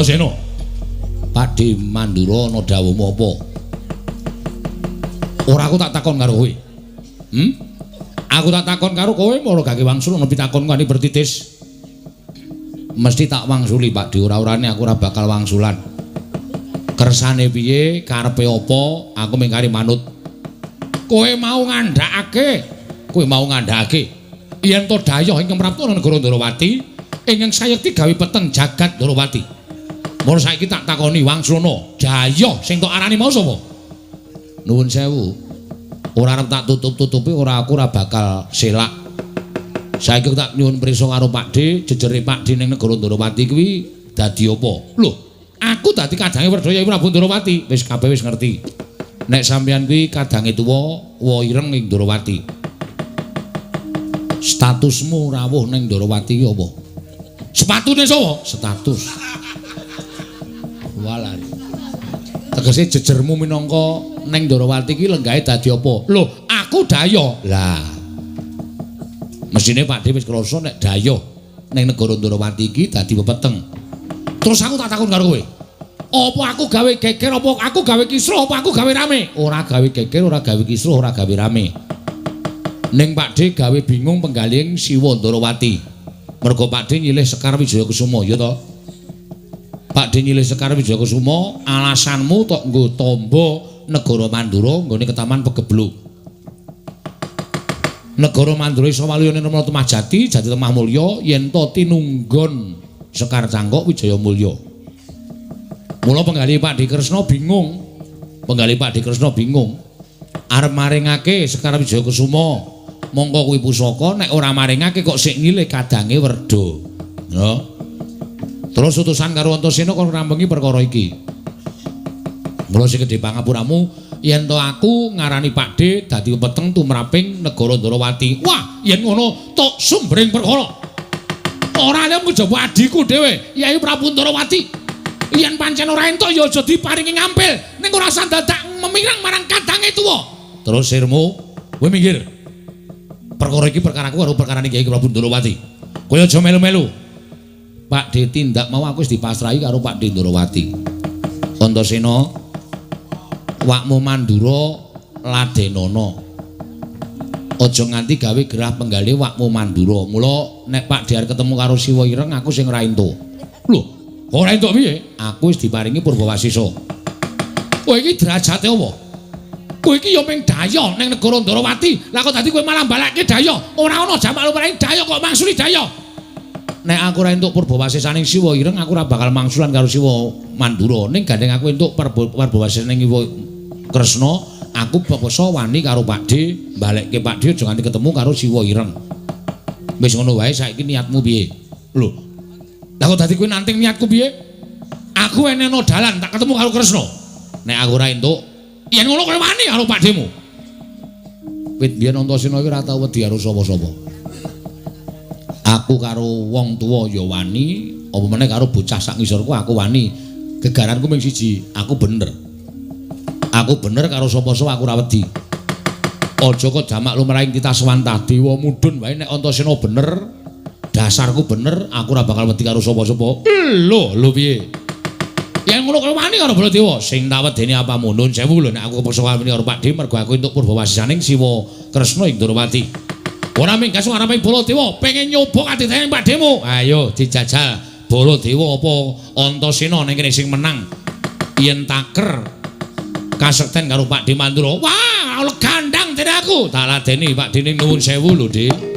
Antasena. Pakde Mandura ana dawuhmu apa? Ora aku tak takon karo kowe. Aku tak takon karo kowe malah gak wangsul ana pitakon kani bertitis. Mesti tak wangsuli Pakde, ora-orane aku ora bakal wangsulan. Kersane piye, karepe apa, aku mengkari manut. Kowe mau ngandhakake yen to dayoh ing kemrapta negara Ndarawati ingkang sayekti gawe peteng jagat Ndarawati. Mula saiki tak takoni Wangsrana, dayoh sing tok arani mau sapa? Nuwun sewu. Ora arep tak tutup-tutupi, aku ora bakal selak. Saiki tak nyuwun prisa karo Pakde, jejere Pakde ning negara Ndarawati kuwi dadi apa? Lho, aku dadi kadange Werda Prabu Ndarawati. Wis kabeh wis ngerti. Nek sampeyan kuwi kadange tuwa ireng ing Ndarawati. Statusmu rawuh ning Ndarawati ki apa? Sepatune sapa? Status. Walah. Tegese jejermu minangka ning Ndarawati ki lenggahe dadi apa? Lho, aku dayoh. Lah. Mesine Pakde wis krasa nek dayoh ning negara Ndarawati iki dadi pepeteng. Terus aku tak takon karo kowe. Apa aku gawe geger, apa aku gawe kisruh, apa aku gawe rame? Ora gawe geger, ora gawe kisruh, ora gawe rame. Ning Pakde gawe bingung penggaling Siwa Ndarawati. Mergo Pakde nyilih Sekar Wijayakusuma, ya to? Pakde nyilih Sekar Wijayakusuma, alasanmu tok nggo tamba negara Mandura nggone Ketaman Pegebluk. Negara Mandura iso waliyane Rama Temah Jati, Jati Temah Mulya yen to tinunggon Sekar Cangkok Wijaya Mulya. Mula penggali Pakde Kresna bingung. Arep maringake Sekar Wijayakusuma. Mongko kuwi pusaka nek ora maringake kok sik ngilih kadange Werda. Ya. Terus utusan karo Antasena kon ngrampengi perkara iki. Mula sing gedhe pangapuramu yen to aku ngarani Pakde dadi peteng tumraping negara Ndarawati. Wah, yen ngono tok sumbering perkara. Ora ana njaba adiku dhewe, Yai Prabu Ndarawati. Yen pancen ora entuk ya aja diparingi ngampil, ning ora usah dadak memirang marang kadange tuwa. Terus sirmu, kowe minggir. Perkara iki perkaraku karo perkarane Yai Prabu Ndarawati. Kowe aja melu-melu. Pakde tindak mau aku wis dipasrahi karo Pakde Ndarawati. Antasena, wakmu Mandura ladenana. Aja nganti gawe gerah penggalih wakmu Mandura. Mula nek Pakde arep ketemu karo Siwa Ireng aku sing ora entuk. Lho, ora entuk piye? Aku wis diparingi Purbawasisa. Kowe iki derajate apa? Kowe iki ya mung dayoh ning negara Ndarawati. Lah kok dadi kowe malah balake dayoh? Ora ana jamak lumaring dayoh kok mangsuli dayoh. Nek aku ora entuk Purbawasisaning Siwa Ireng aku ora bakal mangsulan karo Siwa Mandura. Ning gandeng aku entuk Purbawasisaning Kresna, aku peksa wani karo Pakde, balekke Pakde aja nganti ketemu karo Siwa Ireng. Wis ngono wae, saiki niatmu piye? Lho. Lah kok dadi kowe nanting niatku piye? Aku eneno dalan tak ketemu karo Kresna. Nek aku ora entuk, yen ngono kowe wani karo Pakdemu. Wit biyen Antasena iki ora tau wedi karo sapa-sapa. Aku karo wong tuwa ya wani, apa meneh karo bocah sak ngisorku aku wani. Gegaranku mung siji, aku bener. Aku bener karo sapa-sapa aku ora wedi. Aja kok jamak lumrahing titah swantah dewa mudhun wae nek Antasena bener, dasarku bener, aku ora bakal wedi karo sapa-sapa. Lho piye? Yen ngono kowe wani karo Baladewa, sing tak wedeni apa munun sewu lho nek aku kepeksa wani karo Pakde mergo aku entuk Purbawasisaning Siwa Kresna ing Ndarawati. Ora minggas arep Baladewa, pengen nyoba kadidayane Pakdemu. Ayo dijajal Baladewa apa Antasena ning kene sing menang. Yen taker kasekten karo Pakde Mandura. Wah, gandang dene aku. Tak ladeni Pakde ning nuwun sewu lho, Dik.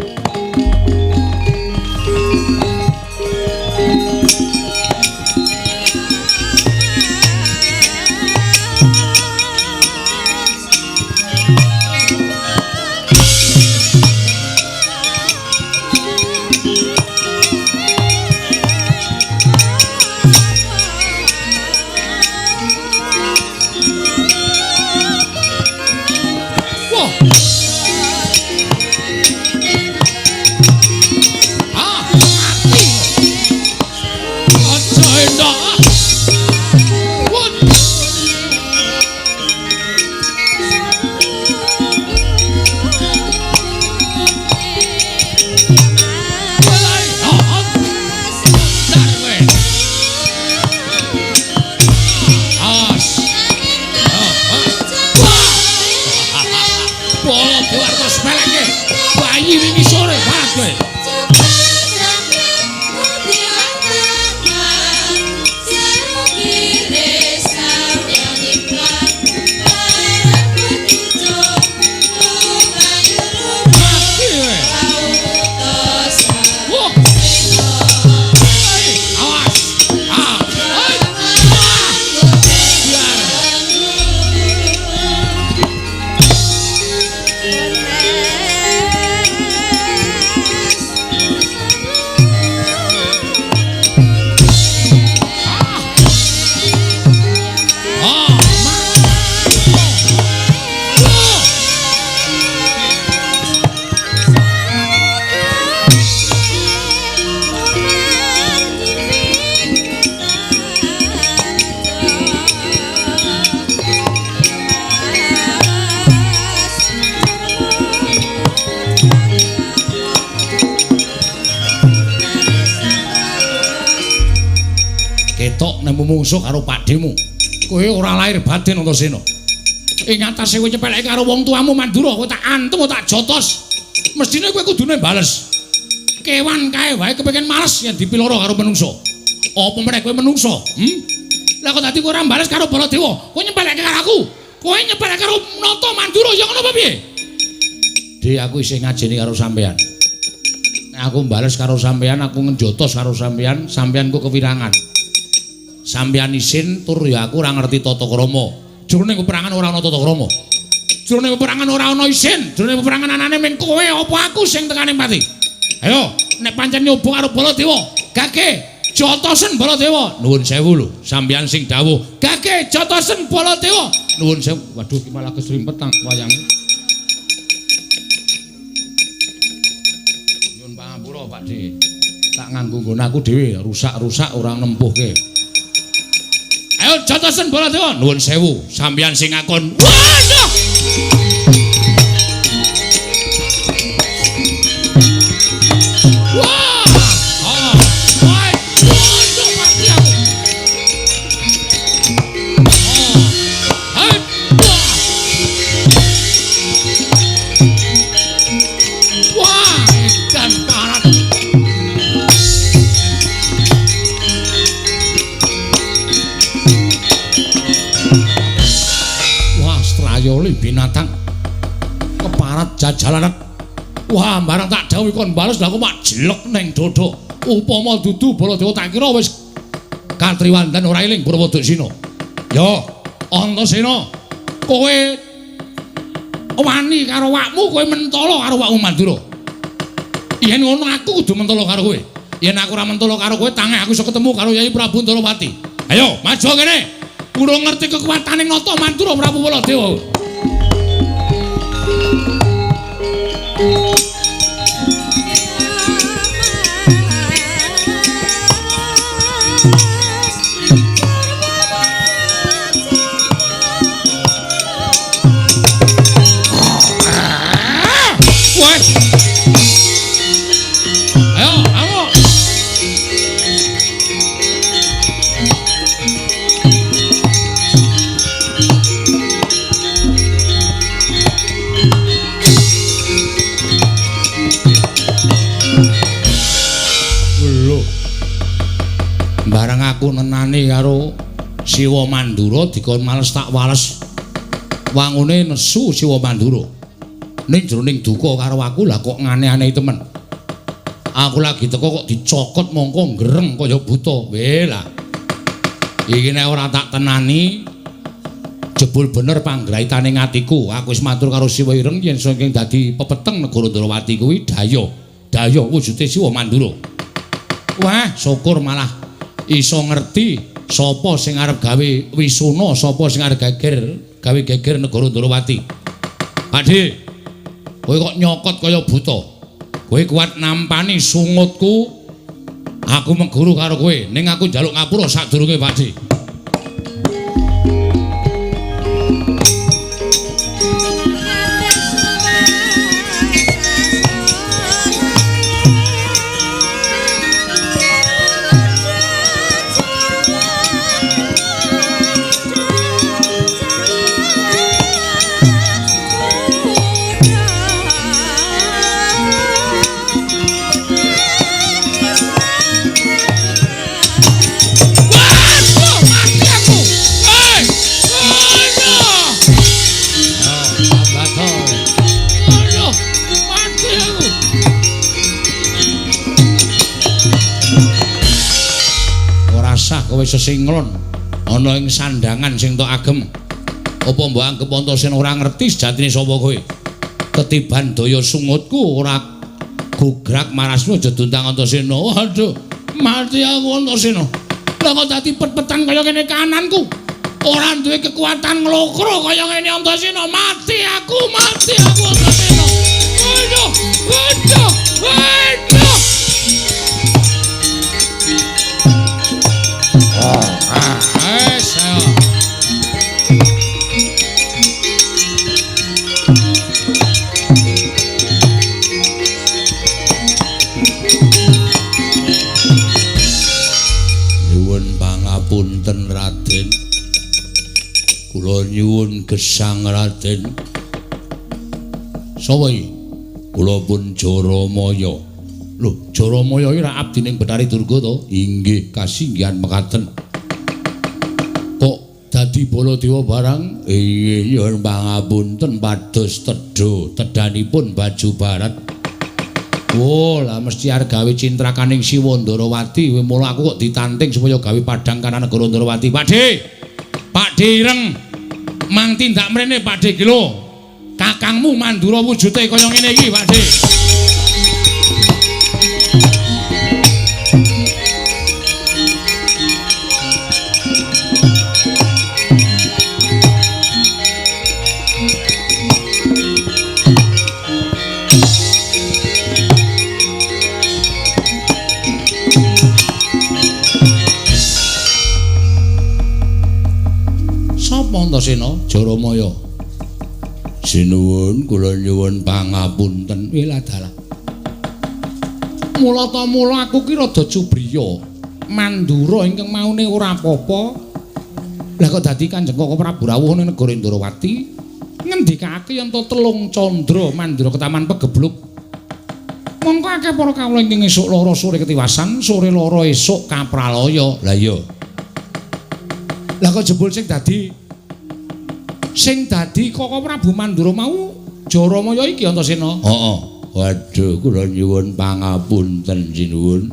ketok nek mungsuh karo pakdemu. Kowe ora lahir batin Antasena. Ing atase kowe nyepeleke karo wong tuamu Mandura, kowe tak antem tak jotos. Mestine kowe kudune bales. Kewan kae wae kepengin males yen dipiloro karo menungso. Apa meneh kowe menungso? Lah kok dadi kowe ora bales karo Baladewa? Kowe nyepeleke karo aku. Kowe nyepeleke karo Nata Mandura ya ngono apa piye? Dik aku isih ngajeni karo sampean. Nek aku bales karo sampean, aku ngejotos karo sampean, sampeanku kewirangan. Sampeyan isin tur ya aku ora ngerti tata krama. Jroning peperangan ora ana tata krama. Jroning peperangan ora ana isin. Jroning peperangan anane mung kowe apa aku sing tekane pati. Ayo, nek pancen nyoba karo Baladewa, gage jotosen Baladewa. Nuwun sewu lho, sampeyan sing dawuh. Gage jotosen Baladewa. Nuwun sewu. Waduh, iki malah kesrimpet tang wayange. Nyuwun pangapura, Pakde. Tak nganggo nggon aku dhewe, rusak-rusak ora nempuhke. Ayo jotosen Baladewa. Nuwun sewu, sampeyan sing ngakon. Waduh. Wah! Oh, waduh mati aku. Wah, ikan parat. Strayoli binatang keparat jajalanan. Wah, barang tak dawuh kon bales lha kok mak jelek ning dodok. Upama dudu Baladewa tak kira wis katriwandan ora eling Brawodasena. Yo, Antasena, kowe wani karo wakmu, kowe mentala karo wakmu Mandura. Yen ngono aku kudu mentala karo kowe. Yen aku ora mentala karo kowe, tangi aku iso ketemu karo Yai Prabu Ndorowati. Ayo, maju kene. Kudu ngerti kekuatane Nata Mandura Prabu Baladewa. Barang aku nenani karo Siwa Mandura dikon males tak wales. Wangune nesu Siwa Mandura. Ning jroning duka karo aku lah kok ngane-anehi temen. Aku lagi teko kok dicokot mongko ngreng kaya buta. Weh lah. Iki nek ora tak tenani jebul bener panggraitane atiku. Aku wis matur karo Siwa Ireng yen saking dadi pepeteng negara Ndorowati kuwi Daya. Daya wujude Siwa Mandura. Wah, syukur malah iso ngerti sapa sing arep gawe wisuna, sapa sing arep gawe geger negara Ndorowati. Pakde, kowe kok nyokot kaya buta. Kowe kuat nampani sungutku. Aku mengguru karo kowe, ning aku njaluk ngapura sadurunge, Pakde. Kowe sesinglon ana ing sandangan sing tok agem. Apa mbok anggap Antasena ora ngerti sejatine sapa kowe? Ketiban daya sungutku ora gugrak marasmu aja duntang Antasena. Waduh, mati aku Antasena. Lah kok dadi pet-petan kaya kene kananku. Ora duwe kekuatan nglokro kaya ngene Antasena. Mati aku Antasena. Waduh, waduh, waduh. Nuwun pangapunten Raden. Kula nyuwun gesang Raden. Sapa iki? Kula pun Jaramaya. Lho, Jaramaya iki ra abdining Bathari Durga to? Inggih, kasinggihan mekaten. Kok dadi Baladewa barang? Inggih, nyuwun pangapunten pados tedha tedhanipun Baju Barat. Oh, lah mesti arep gawe cintrakaning Siwa Ndarawati, mula aku kok ditanting supaya gawe padhang kana negara Ndarawati. Pakde. Pakde ireng. Mang tindak mrene Pakde ki lho. Kakangmu Mandura wujute kaya ngene iki, Pakde. Antasena Jaramaya. Sinuwun kula nyuwun pangapunten. Wela dalah. Mula aku ki rada cubriya. Mandura ingkang maune ora apa-apa. Lah kok dadi Kanjeng Koko Prabu rawuh ning negara Ndarawati ngendikake yen to telung candra Mandura ketaman pegebluk. Mongko akeh para kawula ingkang esuk lara sore ketiwasan, sore lara esuk kapralaya. Lah iya. Lah kok jebul sing dadi Koko Prabu Mandura mau Jaramaya iki Antasena. Heeh. Waduh, kula nyuwun pangapunten sinuwun.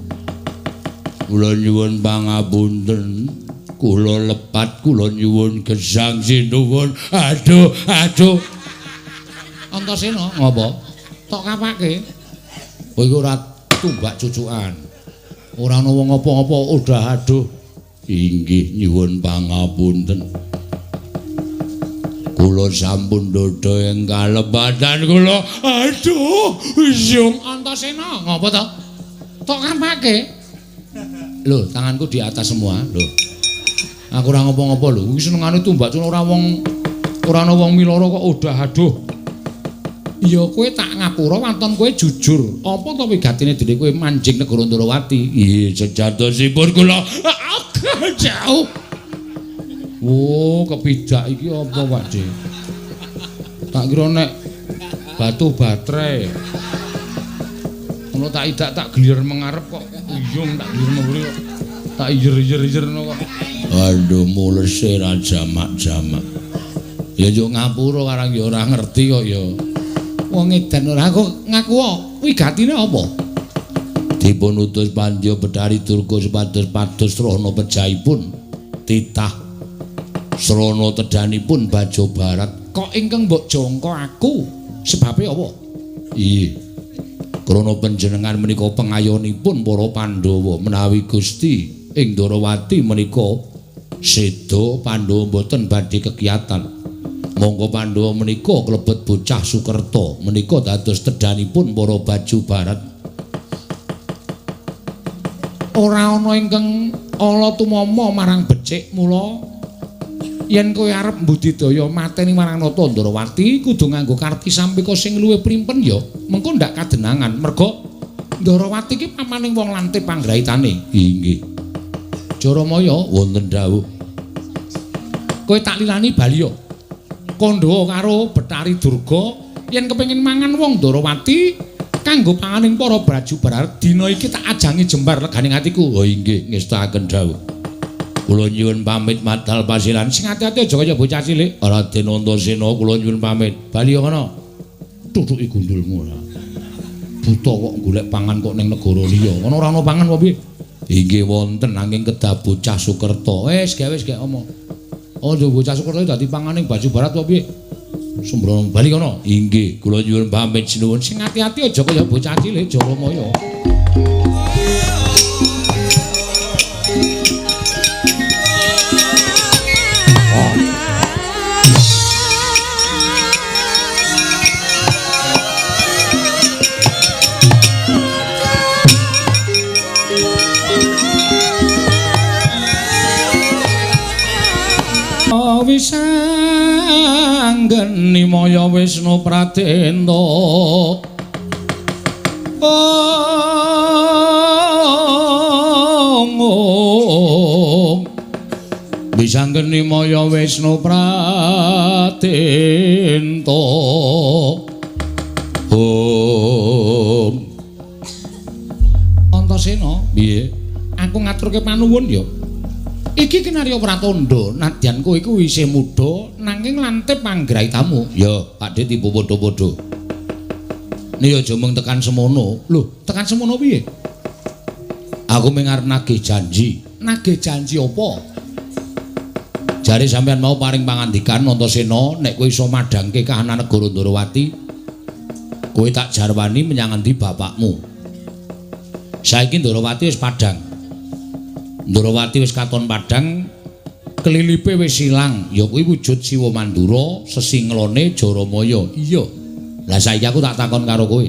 Kula nyuwun pangapunten. Kula lepat kula nyuwun gesang sinuwun. Aduh. Antasena, ngapa? Tok kapake. Kowe iku ora tumbak cucukan. Ora ana wong apa-apa, udah aduh. Inggih nyuwun pangapunten. Kula sampun dodo ing kalebatan kula. Aduh, Yung Antasena, ngapa to? Tok kampake. Lho, tanganku di atas semua, lho. Aku ora ngopo-ngopo lho. Kuwi senengane tumbak cuma ora ana wong miloro kok udah aduh. Iya kowe tak ngapura wanton kowe jujur. Apa to wigatine dene kowe manjing negara Ndarawati? Iya, sejatosipun kula jauh. Oh, kepidak iki apa, Pakde? Tak kira nek batu baterai. Ngono tak idak tak gelir mengarep kok uyung tak gelir mburi kok. Tak ijer-ijer kok. Aduh, mulese ra jamak-jamak. Ya yo ngapura karang ya ora ngerti kok ya. Wong edan ora kok ngaku kok wigatine apa? Dipun utus Pandya Bathari Durga supados pados srana pejahipun titah srana tedhanipun Bajo Barat. Kok ingkang mbok jangka aku sebabe apa? Iya. Krana panjenengan menika pengayonipun para Pandhawa menawi Gusti ing Ndarawati menika seda Pandhawa boten badhe kegiatan. Monggo Pandhawa menika klebet bocah Sukerta menika dados tedhanipun para Bajo Barat. Ora ana ingkang ala tumama marang becik mula yen kowe arep mbudidaya mateni marang Nata Ndarawati kudu nganggo karti sampika sing luwih primpen ya mengko ndak kadenangan merga Ndarawati iki pamaning wong lantip panggraitane. Inggih. Jaramaya wonten dawuh. Kowe tak lilani bali ya. Kandha karo Bathari Durga yen kepengin mangan wong Ndarawati kanggo panganing para Baju Barat dina iki tak ajangi jembar leganing atiku. Oh inggih ngestakaken dawuh. Kula nyuwun pamit madhal pasilan. Sing ati-ati aja kaya bocah cilik. Raden Antasena kula nyuwun pamit. Bali ngono. Tutuki gundulmu ora. Buta kok golek pangan kok ning negara liya. Ngono ora ana pangan apa piye? Inggih wonten nanging kedah bocah Sukerta. Wis gawe omong. Oh, bocah Sukerta dadi panganing Baju Barat apa piye? Sembrono bali ngono. Inggih, kula nyuwun pamit sinuwun. Sing ati-ati aja kaya bocah cilik Jaramaya. Wisanggeni Maya Wisnu Pratenta Om Bisanggeni Maya Wisnu Pratenta. Om Antasena, piye? Aku ngaturke panuwun ya. Iki Kinarya Pratandha, nadyan kowe iku isih muda nanging lantip panggrahi tamu. Ya, Pakde tiba padha-padha. Nek aja mung tekan semono. Lho, tekan semono piye? Aku mung arep nagih janji. Nagih janji apa? Jare sampean mau paring pangandikan Antasena nek kowe iso madhangke kahanan negara Ndarawati, kowe tak jarwani menyang endi bapakmu. Saiki Ndarawati wis padhang. Ndarawati wis katon padhang, kelilipe wis ilang, ya kuwi wujud Siwa Mandura, sesinglone Jaramaya. Iya. Lah saiki aku tak takon karo kowe.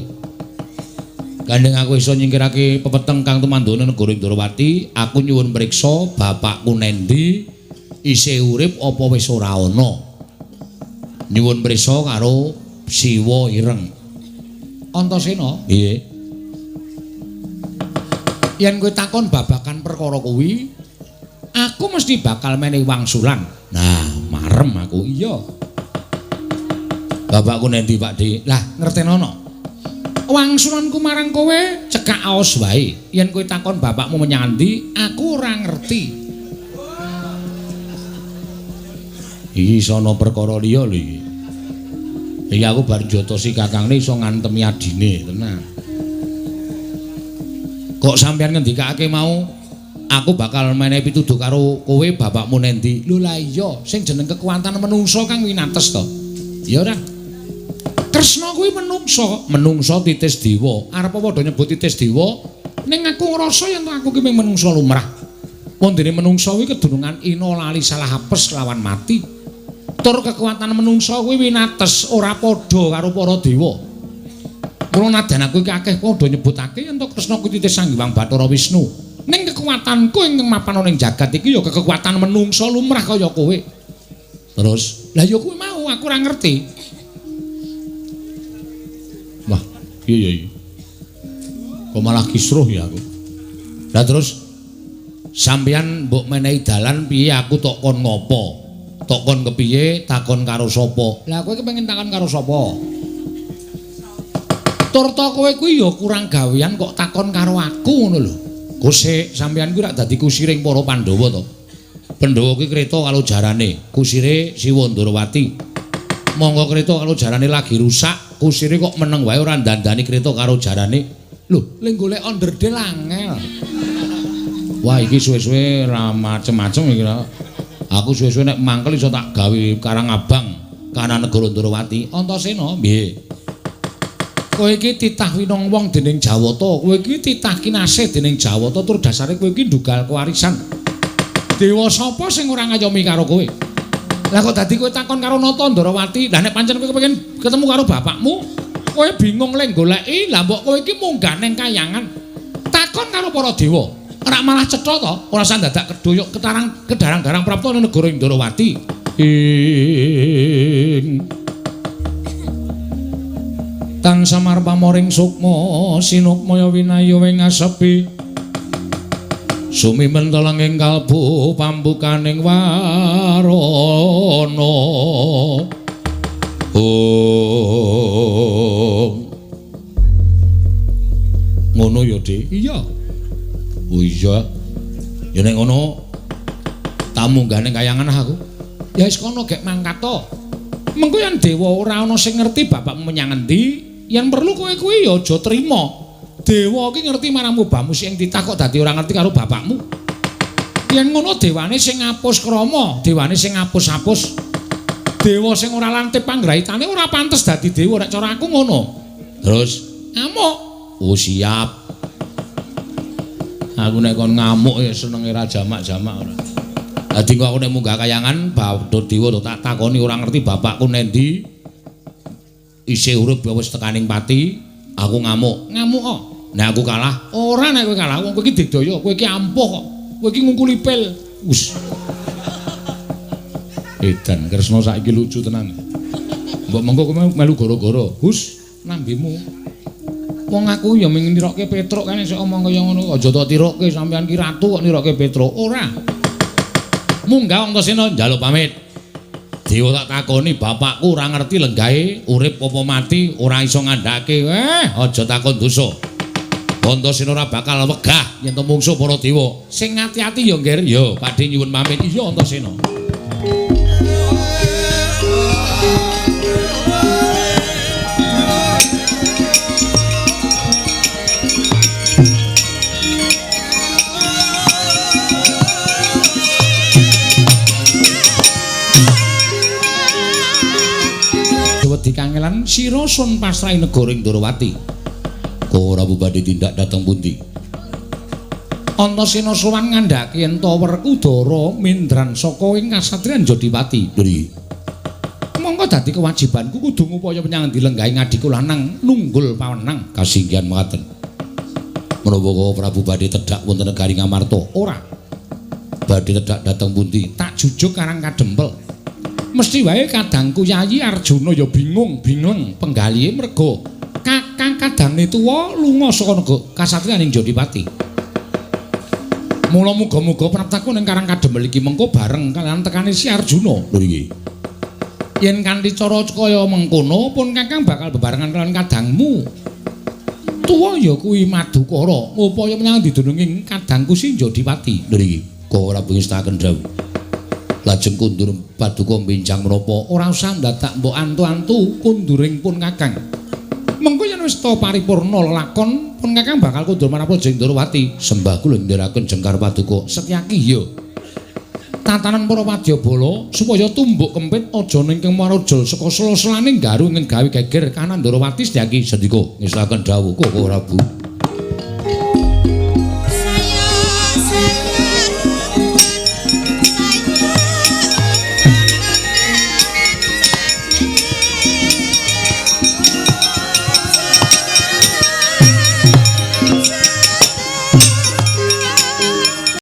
Gandeng aku iso nyingkirake pepeteng kang tumandhane negara Ndarawati, aku nyuwun mriksa bapakku nendi, isih urip apa wis ora ana. Nyuwun mriksa karo Siwa Ireng. Antasena, piye? Yen kowe takon babakan perkara kuwi, aku mesti bakal menehi wangsulan. Nah, marem aku. Iya. Bapakku nendi, Pakde? Lah, ngertenono. Wangsulanku marang kowe cekak aos wae. Yen kowe takon bapakmu menyang endi, aku ora ngerti. Iki sono perkara liya lho iki. Iki aku bar jotosi kakangne iso ngantemi adine, tenan. Kok sampean ngendikake mau aku bakal menehi pituduh karo kowe bapakmu nendi? Lho lah iya, sing jeneng kekuatan menungso kang winates to. Ya ora. Kresna kuwi menungso titis dewa. Arep padha nyebut titis dewa, ning aku ngrasa yen aku ki menungso lumrah. Wondene menungso kuwi kedurungan ina lali salah apes lawan mati. Tur kekuatan menungso kuwi winates ora padha karo para dewa. Mula nadyan aku iki akeh padha nyebutake yen to Kresna kuwi titis Sanghyang Bathara Wisnu. Ning kekuatanku ingkang mapan ning jagat iki ya kekuatan menungso lumrah kaya kowe. Terus, lah ya kuwi mau aku ora ngerti. Wah, piye ya? Kok malah kisruh ya aku. Lah terus sampeyan mbok menehi dalan piye aku tok kon ngopo? Tok kon kepiye takon karo sapa? Lah kowe kepengin takon karo sapa? Turta kowe kuwi ya kurang gawean kok takon karo aku ngono lho. Kusik sampeyan kuwi rak dadi kusiring para Pandhawa to. Pandhawa kuwi kreta kalau jarane, kusire Siwa Ndarawati. Monggo kreta kalau jarane lagi rusak, kusire kok meneng wae ora ndandani kreta karo jarane. Lho, ling golek onderdel angel. Wah, iki suwe-suwe ra macem-macem iki. Aku suwe-suwe nek mangkel iso tak gawe Karang Abang kana negara Ndarawati. Antasena, piye? Kowe iki titah winong wong dening Jawata, kowe iki titah kinasih dening Jawata tur dasare kowe iki ndunggal kewarisan. Dewa sapa sing ora ngayomi karo kowe? Lah kok dadi kowe takon karo Nata Ndarawati, lah nek pancen kowe kepengin ketemu karo bapakmu, kowe bingung le goleki, lah mbok kowe iki munggah ning kayangan. Takon karo para dewa. Ora malah cetha to, ora usah dadak kedoyok kedarang-darang prapta ning negara Ndarawati. Tan samar pamoring sukma sinukmaya winaya wing asepi sumimen telenging kalbu pambukaning warana. Ngono ya, Dik? Iya. Oh iya. Ya nek ngono tak munggah ning kayangan aku. Ya wis kono gek mangkat to. Mengko yen dewa ora ana sing ngerti bapakmu menyang endi, yen perlu kowe kuwi ya aja trima. Dewa iki ngerti marang mubamu sing titah kok dadi ora ngerti karo bapakmu. Yen ngono dewane sing ngapus krama, dewane sing ngapus-apus. Dewa sing ora lantip panggrahitane ora pantes dadi dewa nek cara aku ngono. Terus ngamuk. Oh siap. Aku nek kon ngamuk ya senenge ra jamak-jamak ora. Dadi kok aku nek munggah kayangan Bathara Dewa tak takoni ora ngerti bapakku nendi. Isih urip ya wis tekaning pati, aku ngamuk. Ngamuk kok. Nek aku kalah, ora nek kowe kalah, wong kowe iki digdaya, kowe iki ampuh kok. Kowe iki ngungkuli pil. Wus. Edan Kresna saiki lucu tenan. Mbok mengko kowe melu gara-gara. Hus, nambimu. Wong aku ya mung nirokke Petruk kan sik omong kaya ngono. Aja tak tirokke sampean ki ratu kok nirokke Petruk. Ora. Munggah Antasena njaluk pamit. Dewa tak takoni bapakku ora ngerti lenggahe urip apa mati ora iso ngandhake. Aja takon dosa. Antasena ora bakal wegah yen to mungsuh para dewa. Sing ati-ati ya ngger ya padhe nyuwun pamit. Iya Antasena. Wedi kangelan sira sun pasrahi negara ing Ndorowati. Ora badhe tindak dhateng pundi? Antasena sowan ngandhake yen to Werkudara mindran saka ing kasatriyan Jodiwati. Dri. Monggo dadi kewajibanku kudu ngupaya menyang dilenggahi ngadiku lanang nunggul pawenang kasinggihan mekaten. Menapa Prabu badhe tedhak wonten negari Ngamarta? Ora. Badhe tedhak dhateng pundi? Tak jujuk Karang Kadempel. Mesti wae kadangku Yayi Arjuna ya bingung penggalihe merga kakang kadange tuwa lunga saka negara kasatriyan ing Jodiwati. Mula muga-muga praptaku ning Karang Kadempel iki mengko bareng kaliyan tekane si Arjuna. Lho iki. Yen kanthi cara kaya mengkono pun kakang bakal bebarengan kaliyan kadangmu. Tuwa ya kuwi Madukara ngupaya menyang didununging kadangku si Jodiwati. Lho iki. Kok ora pengestaken dawuh. Lajeng kundur paduka mbincang menapa ora usah ndadak mbok antu-antu kunduring pun kakang. Mengko yen wis ta paripurna lakon pun kakang bakal kundur menapa jeng Ndorowati. Sembah kula ndherekaken jengkar paduka Setyaki ya. Tatanan para wadyabala supaya tumbuk kempit aja ningkeng marujul saka sela-selane garu ing gawe geger kanan Ndorowati Setyaki sendika ngestaken dawuh kok ora Bu.